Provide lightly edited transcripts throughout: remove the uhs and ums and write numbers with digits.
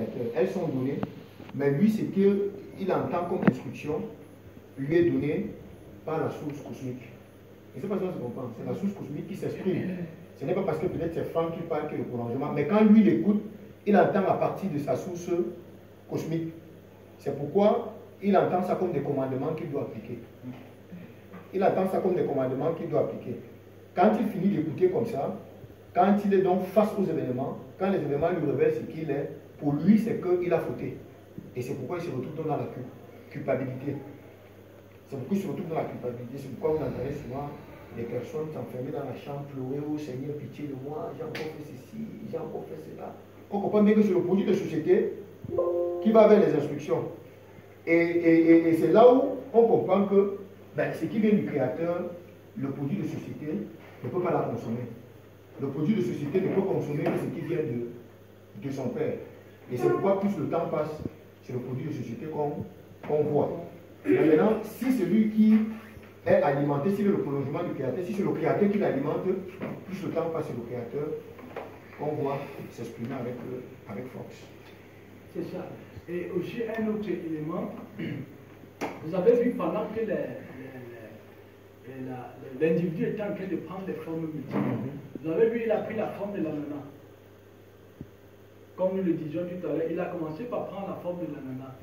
Créateur, elles sont données, mais lui, ce qu'il entend comme instruction, lui est donné par la source cosmique. Et c'est pas ça que je comprends, c'est la source cosmique qui s'exprime. Ce n'est pas parce que peut-être c'est Franck qui parle que le prolongement, mais quand lui l'écoute, il entend à partir de sa source cosmique. C'est pourquoi il entend ça comme des commandements qu'il doit appliquer. Il entend ça comme des commandements qu'il doit appliquer. Quand il finit d'écouter comme ça, quand il est donc face aux événements, quand les événements lui révèlent ce qu'il est, pour lui, c'est qu'il a fauté. Et c'est pourquoi il se retrouve dans la culpabilité. C'est pourquoi il se retrouve dans la culpabilité. C'est pourquoi vous entendez souvent des personnes s'enfermer dans la chambre, pleurer, oh Seigneur, pitié de moi, j'ai encore fait ceci, j'ai encore fait cela. On comprend bien que c'est le produit de société qui va avec les instructions. Et c'est là où on comprend que ce qui vient du Créateur, le produit de société, ne peut pas la consommer. Le produit de société ne peut consommer que ce qui vient de son Père. Et c'est pourquoi plus le temps passe, c'est le produit de société qu'on voit. Maintenant, si celui qui est alimenté, si c'est le prolongement du Créateur, si c'est le Créateur qui l'alimente, plus le temps passe, c'est le Créateur qu'on voit s'exprimer avec force. C'est ça. Et aussi un autre élément, vous avez vu pendant que l'individu est en train de prendre des formes multiples. Vous avez vu, il a pris la forme de l'ananas. Comme nous le disions tout à l'heure, il a commencé par prendre la forme de l'ananas.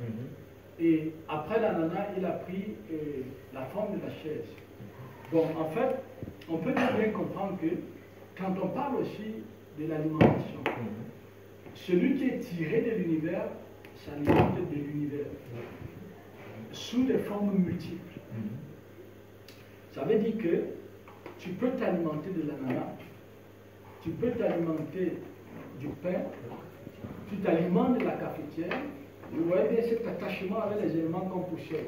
Et après l'ananas, il a pris la forme de la chaise. Bon, en fait, on peut très bien comprendre que quand on parle aussi de l'alimentation, celui qui est tiré de l'univers s'alimente de l'univers sous des formes multiples. Ça veut dire que tu peux t'alimenter de l'ananas, tu peux t'alimenter du pain, tu t'alimentes de la cafetière. Vous voyez bien cet attachement avec les éléments comme poussière.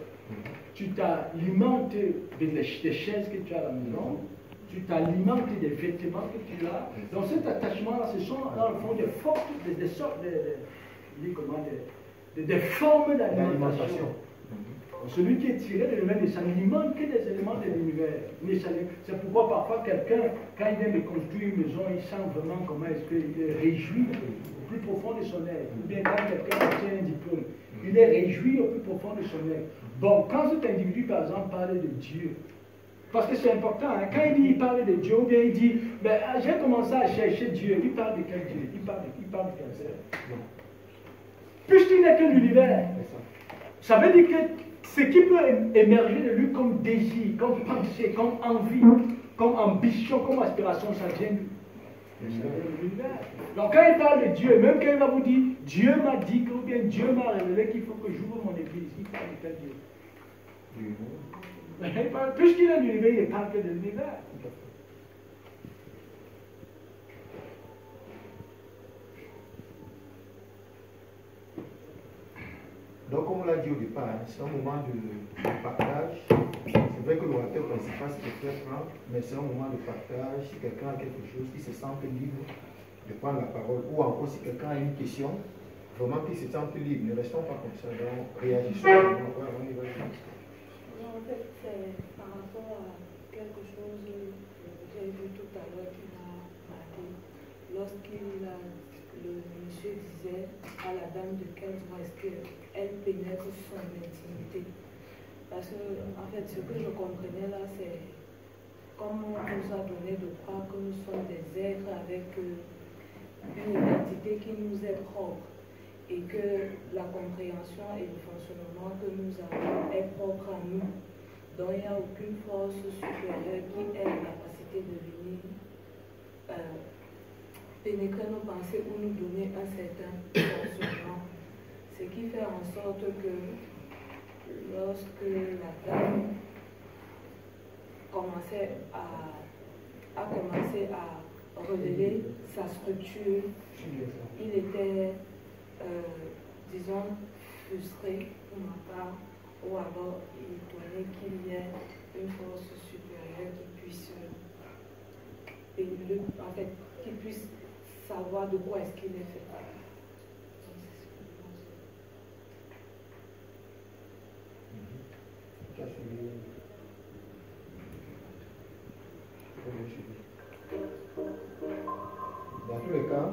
Tu t'alimentes des chaises que tu as à la maison, tu t'alimentes des vêtements que tu as. Donc cet attachement-là, ce sont dans le fond des sortes de formes d'alimentation. Celui qui est tiré de l'univers ne s'alimente que des éléments de l'univers. C'est pourquoi parfois quelqu'un, quand il vient de construire une maison, il sent vraiment comment est-ce qu'il est réjoui au plus profond de son être. Ou bien quand quelqu'un obtient un diplôme, il est réjoui au plus profond de son être. Bon, quand cet individu, par exemple, parle de Dieu, parce que c'est important, hein, quand il parle de Dieu, ou bien il dit, ben, j'ai commencé à chercher Dieu, il parle de quel Dieu? Il parle de quel Dieu? Puisqu'il n'est que l'univers, ça veut dire que ce qui peut émerger de lui comme désir, comme pensée, comme envie, comme ambition, comme aspiration, ça vient de l'univers. Donc quand il parle de Dieu, même quand il va vous dire, Dieu m'a dit, ou bien Dieu m'a révélé qu'il faut que j'ouvre mon église, il parle de quel Dieu? Puisqu'il est de l'univers, il ne parle que de l'univers. Donc, comme on l'a dit au départ, c'est un moment de partage. C'est vrai que l'orateur principal, c'est le frère Franck, mais c'est un moment de partage. Si quelqu'un a quelque chose, qui se sente libre de prendre la parole, ou encore si quelqu'un a une question, vraiment qu'il se sente libre. Ne restons pas comme ça, donc réagissons. Ouais, on y va. Non, en fait, c'est par rapport à quelque chose que j'ai vu tout à l'heure qui m'a marqué. Le monsieur disait à la dame de 15 ans, est-ce qu'elle pénètre son intimité? Parce que, en fait, ce que je comprenais là, c'est comme on nous a donné de croire que nous sommes des êtres avec une identité qui nous est propre et que la compréhension et le fonctionnement que nous avons est propre à nous. Donc, il n'y a aucune force supérieure qui ait la capacité de venir pénétrer nos pensées ou nous donner un certain fonctionnement. Ce qui fait en sorte que lorsque la dame a commencé à révéler sa structure, il était, disons, frustré pour ma part, ou alors il étonné qu'il y ait une force supérieure qui puisse, en fait, qui puisse savoir de quoi est-ce qu'il est fait. Dans tous les cas,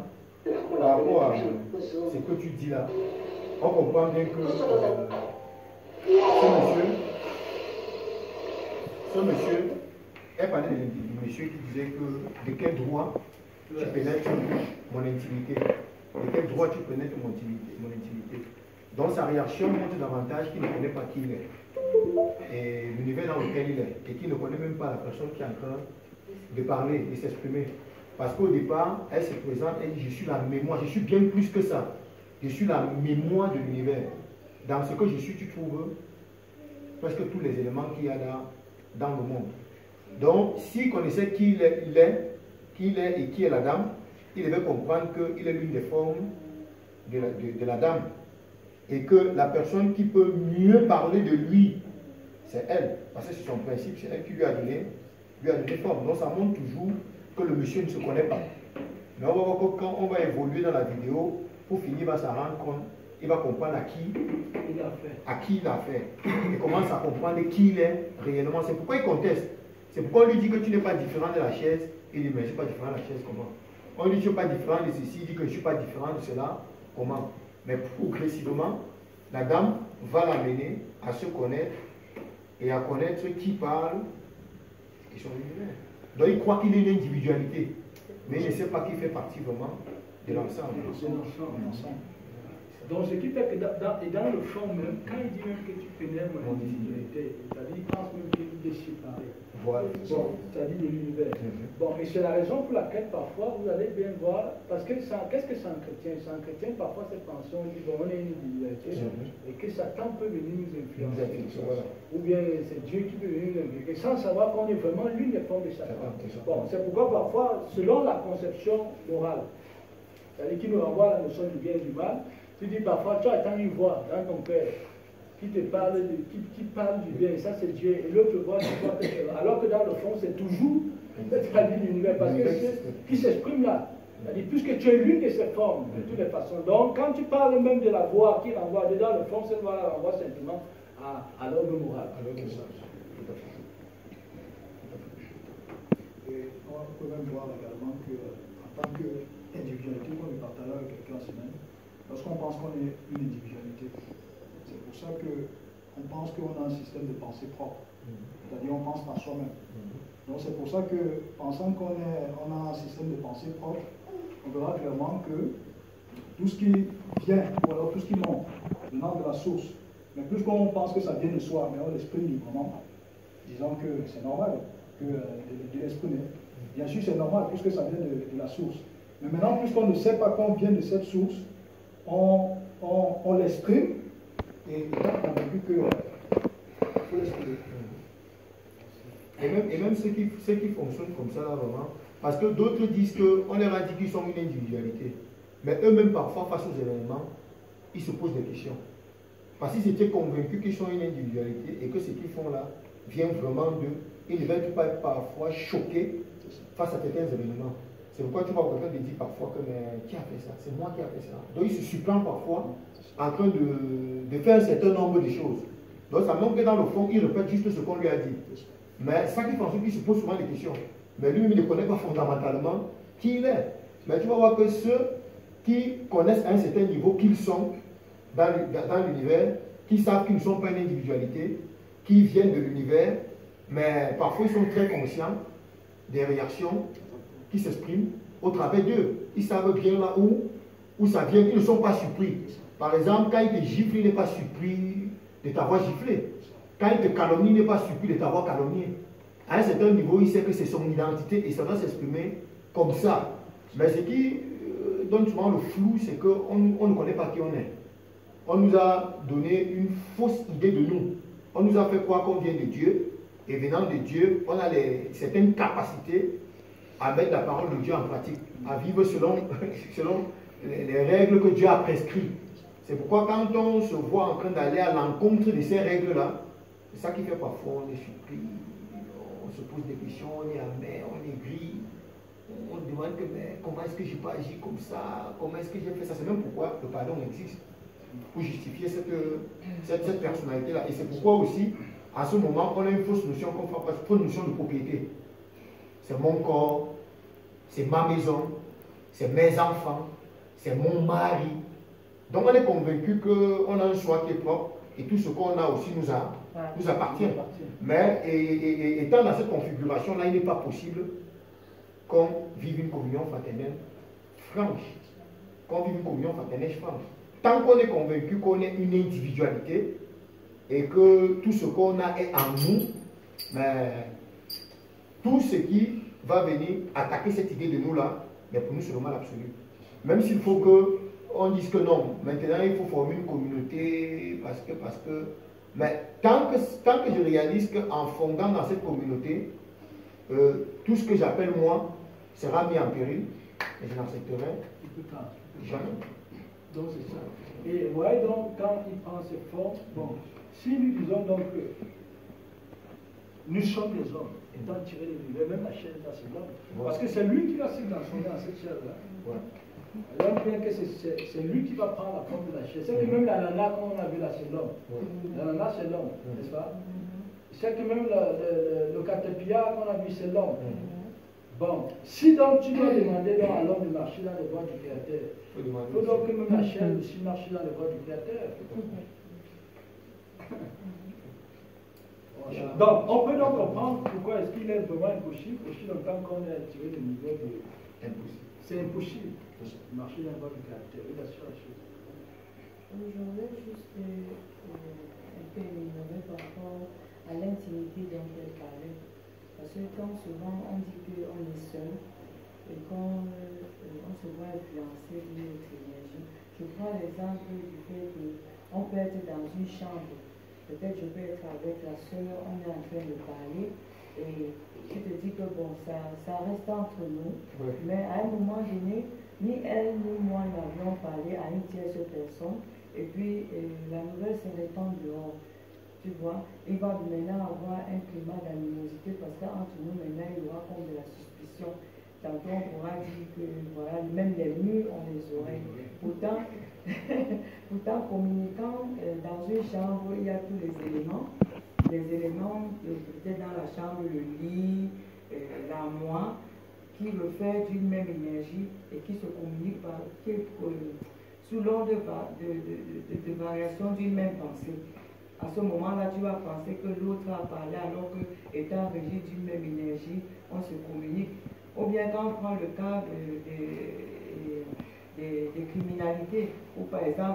par rapport à ce que tu dis là, on comprend bien que ce monsieur est parlé de monsieur qui disait que de quel droit tu pénètres mon intimité. De quel droit tu pénètres mon intimité. Donc sa réaction montre davantage qu'il ne connaît pas qui il est. Et l'univers dans lequel il est. Et qu'il ne connaît même pas la personne qui est en train de parler, de s'exprimer. Parce qu'au départ, elle se présente, elle dit, je suis la mémoire, je suis bien plus que ça. Je suis la mémoire de l'univers. Dans ce que je suis, tu trouves presque tous les éléments qu'il y a dans le monde. Donc, s'il connaissait qui il est et qui est la dame, il devait comprendre qu'il est l'une des formes de la dame. Et que la personne qui peut mieux parler de lui, c'est elle. Parce que c'est son principe, c'est elle qui lui a donné forme. Donc, ça montre toujours que le monsieur ne se connaît pas. Mais on va voir que quand on va évoluer dans la vidéo, pour finir, il va s'en rendre compte, il va comprendre à qui il a affaire. Il commence à comprendre qui il est réellement. C'est pourquoi il conteste. C'est pourquoi on lui dit que tu n'es pas différent de la chaise. Il dit, mais je ne suis pas différent de la chaise, comment? On lui dit, je ne suis pas différent de ceci. Il dit que je ne suis pas différent de cela, comment? Mais progressivement, la dame va l'amener à se connaître et à connaître qui parle et son univers. Donc il croit qu'il est une individualité, mais il ne sait pas qu'il fait partie vraiment de l'ensemble. Donc ce qui fait que dans le fond même, quand il dit même que tu pénètres mon individualité, c'est-à-dire il pense même qu'il est séparé. Voilà. Bon, c'est-à-dire de l'univers. Bon, et c'est la raison pour laquelle parfois vous allez bien voir, parce que qu'est-ce que ça entretient? Ça entretient parfois cette pensée, on dit bon, on est une individualité, et que Satan peut venir nous influencer. Voilà. Ou bien c'est Dieu qui peut venir nous influencer, sans savoir qu'on est vraiment l'une des formes de Satan. Bon, c'est pourquoi parfois, selon la conception morale, c'est-à-dire qui nous renvoie à la notion du bien et du mal, tu dis parfois, tu attends une voix dans ton père qui te parle, qui parle du bien, et ça c'est Dieu, et l'autre voix, tu vois que c'est, alors que dans le fond, c'est toujours l'univers, parce que c'est qui s'exprime là. C'est-à-dire, puisque tu es l'une de ces formes, de toutes les façons. Donc, quand tu parles même de la voix qui renvoie, dans le fond, cette voix renvoie simplement à l'ordre moral. Et on peut même voir également qu'en tant qu'individualité, comme je partageais avec quelqu'un en semaine, lorsqu'on pense qu'on est une individualité, c'est pour ça qu'on pense qu'on a un système de pensée propre. C'est-à-dire on pense par soi-même. Donc c'est pour ça que, pensant qu'on a un système de pensée propre, on verra clairement que tout ce qui vient, ou alors tout ce qui monte, venant de la source, mais plus qu'on pense que ça vient de soi, mais on l'exprime librement, disons que c'est normal que de l'exprimer. Bien sûr c'est normal puisque ça vient de la source. Mais maintenant, puisqu'on ne sait pas qu'on vient de cette source, on l'exprime, et on a convaincu qu'il faut l'exprimer. Et même ceux qui fonctionnent comme ça, là, vraiment, parce que d'autres disent qu'on leur a dit qu'ils sont une individualité. Mais eux-mêmes, parfois, face aux événements, ils se posent des questions. Parce qu'ils étaient convaincus qu'ils sont une individualité et que ce qu'ils font là vient vraiment d'eux. Ils ne veulent pas être parfois choqués face à certains événements. C'est pourquoi tu vois quelqu'un te dit parfois que mais qui a fait ça? C'est moi qui a fait ça. Donc il se surprend parfois en train de faire un certain nombre de choses. Donc ça montre que dans le fond, il répète juste ce qu'on lui a dit. Mais ça qui fait en sorte qu'il se pose souvent des questions. Mais lui-même il ne connaît pas fondamentalement qui il est. Mais tu vas voir que ceux qui connaissent à un certain niveau qu'ils sont dans l'univers, qui savent qu'ils ne sont pas une individualité, qui viennent de l'univers, mais parfois ils sont très conscients des réactions qui s'expriment au travers d'eux. Ils savent bien là où ça vient, ils ne sont pas surpris. Par exemple, quand il te gifle, il n'est pas surpris de t'avoir giflé. Quand il te calomnie, il n'est pas surpris de t'avoir calomnié. À un certain niveau, il sait que c'est son identité et ça va s'exprimer comme ça. Mais ce qui donne souvent le flou, c'est qu'on ne connaît pas qui on est. On nous a donné une fausse idée de nous. On nous a fait croire qu'on vient de Dieu. Et venant de Dieu, on a certaines capacités à mettre la parole de Dieu en pratique, à vivre selon les règles que Dieu a prescrites. C'est pourquoi quand on se voit en train d'aller à l'encontre de ces règles-là, c'est ça qui fait parfois on est surpris, on se pose des questions, on est amer, on est gris, on se demande que, mais comment est-ce que je n'ai pas agi comme ça, comment est-ce que j'ai fait ça. C'est même pourquoi le pardon existe, pour justifier cette personnalité-là. Et c'est pourquoi aussi, à ce moment, on a une fausse notion, une fausse notion de propriété. C'est mon corps, c'est ma maison, c'est mes enfants, c'est mon mari. Donc on est convaincu qu'on a un soi qui est propre et tout ce qu'on a aussi nous appartient. Mais étant dans cette configuration-là, il n'est pas possible qu'on vive une communion fraternelle franche. Qu'on vive une communion fraternelle franche. Tant qu'on est convaincu qu'on est une individualité et que tout ce qu'on a est en nous, mais tout ce qui va venir attaquer cette idée de nous-là, mais pour nous c'est le mal absolu. Même s'il faut qu'on dise que non, maintenant il faut former une communauté parce que... Mais tant que je réalise qu'en fondant dans cette communauté, tout ce que j'appelle moi sera mis en péril, et je n'accepterai jamais. Donc c'est ça. Et voyez donc, quand il prend ses formes, bon, si nous disons donc que nous sommes les hommes, étant tirés de l'univers, même la chair est assez longue, parce que c'est lui qui va se transformer dans cette chair-là. Alors bien que c'est lui qui va prendre la forme de la chair. C'est que même l'ananas, comme on a vu là, c'est l'homme. L'ananas, c'est l'homme, n'est-ce pas? C'est que même le caterpillar qu'on a vu, c'est l'homme. Bon, si donc tu dois demander donc à l'homme de marcher dans les voies du Créateur, il faut donc que même la chair aussi marche dans les voies du Créateur. Donc, on peut donc comprendre pourquoi est-ce qu'il est vraiment impossible, aussi longtemps qu'on est tiré le niveau de... C'est impossible de marcher dans les voies du Créateur. Il assure la chose. Je voulais juste un peu innover par rapport à l'intimité dont elle parlait. Parce que quand souvent on dit qu'on est seul et qu'on se voit influencer d'une autre énergie, je prends l'exemple du fait qu'on peut être dans une chambre. Peut-être je peux être avec la soeur, on est en train de parler et je te dis que bon, ça reste entre nous, mais à un moment donné, ni elle ni moi n'avions parlé à une tierce personne et puis la nouvelle se répand dehors. Tu vois, il va maintenant avoir un climat d'animosité parce qu'entre nous, maintenant, il y aura comme de la suspicion. Tantôt, on pourra dire que, voilà, même les murs ont les oreilles. Pourtant, communiquant dans une chambre, il y a tous les éléments. Les éléments, peut-être dans la chambre, le lit, l'armoire, qui reflètent d'une même énergie et qui se communiquent sous l'ordre de variation d'une même pensée. À ce moment-là, tu vas penser que l'autre a parlé alors que, étant régi d'une même énergie, on se communique. Ou bien quand on prend le cas des criminalités, ou par exemple,